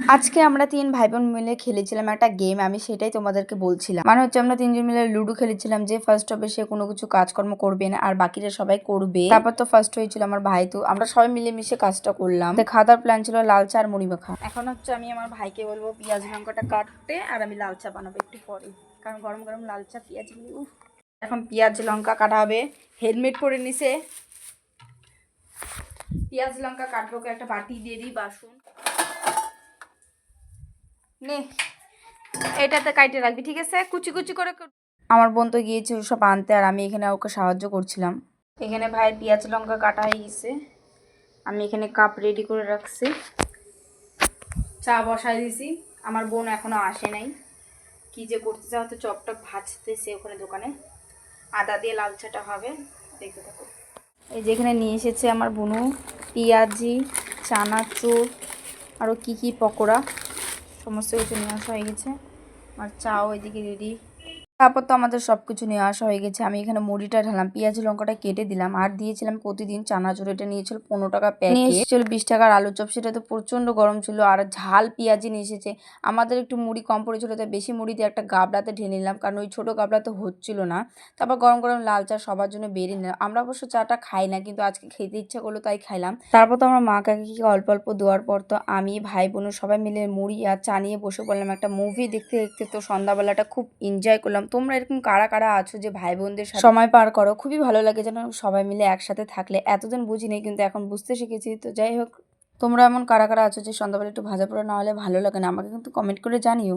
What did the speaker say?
আজকে আমরা ৩ ভাই-বোন মিলে খেলেছিলাম একটা গেম। আমি সেটাই তোমাদেরকে বলছিলাম। মানে হচ্ছে আমরা ৩ জন মিলে লুডো খেলেছিলাম। যে ফার্স্ট হবে সে কোনো কিছু কাজকর্ম করবে না আর বাকিরা সবাই করবে। তারপর তো ফার্স্ট হয়েছিল আমার ভাই। তো আমরা সবাই মিলেমিশে কাজটা করলাম। তো খাওয়ার প্ল্যান ছিল লাল চা আর মুড়ি মাখা। এখন হচ্ছে আমি আমার ভাইকে বলবো পেঁয়াজ লঙ্কাটা কাটতে আর আমি লাল চা বানাবো একটু পরে। কারণ গরম গরম লাল চা পেঁয়াজ দিয়ে এখন পেঁয়াজ লঙ্কা কাটা হবে। হেলমেট পরে নিছে। পেঁয়াজ লঙ্কা কাটবো, একটা বাটি দিয়ে দিই, বাসন নে এটাতে কাইটে রাখবি, ঠিক আছে? কুচি কুচি করে। আমার বোন তো গিয়েছে সব আনতে আর আমি এখানে ওকে সাহায্য করছিলাম। এখানে ভাইয়ের পেঁয়াজ লঙ্কা কাটা হয়ে গেছে। আমি এখানে কাপ রেডি করে রাখছি, চা বসাই দিছি। আমার বোন এখনো আসে নাই, কি যে করতেছে, হয়তো চপটা ভাজতেছে ওখানে দোকানে। আদা দিয়ে লাল চাটা হবে, দেখতে থাকো। এই যে এখানে নিয়ে এসেছে আমার বোনু পেঁয়াজি, চানাচুর, আরও কি কি পকোড়া, সমস্ত কিছু নিয়ে আসা হয়ে গেছে। আর চাও এদিকে রেডি। তারপর তো আমাদের সব কিছু নিয়ে আসা হয়ে গেছে। আমি এখানে মুড়িটা ঢালাম, পেঁয়াজ লঙ্কাটা কেটে দিলাম আর দিয়েছিলাম প্রতিদিন চানাচুর। এটা নিয়েছিল 15 টাকা প্যাকেট, নিয়ে এসেছিল 20 টাকার আলু চপ। সেটা তো প্রচণ্ড গরম ছিল আর ঝাল পেঁয়াজি নিয়ে এসেছে। আমাদের একটু মুড়ি কম পড়েছিল তাই বেশি মুড়ি দিয়ে একটা গাবলাতে ঢেলে নিলাম, কারণ ওই ছোটো গাবলাতে হচ্ছিল না। তারপর গরম গরম লাল চা সবার জন্য বেরিয়ে নিলাম। আমরা অবশ্য চাটা খাই না, কিন্তু আজকে খেতে ইচ্ছা করলো তাই খাইলাম। তারপর তো আমার মা কাকিকে অল্প অল্প দেওয়ার পর তো আমি ভাই বোন সবাই মিলে মুড়ি আর চা নিয়ে বসে পড়লাম একটা মুভি দেখতে দেখতে। তো সন্ধ্যাবেলাটা খুব এনজয় করলাম। তোমরা এরকম কারা কারা আছো যে ভাই বোনদের সাথে সময় পার করো? খুবই ভালো লাগে যেন সবাই মিলে একসাথে থাকলে। এতদিন বুঝি নেই, কিন্তু এখন বুঝতে শিখেছি। তো যাই হোক, তোমরা এমন কারা কারা আছো যে সন্ধ্যাবেলা একটু ভাজা পোড়া না হলে ভালো লাগে না? আমাকে কিন্তু কমেন্ট করে জানিও।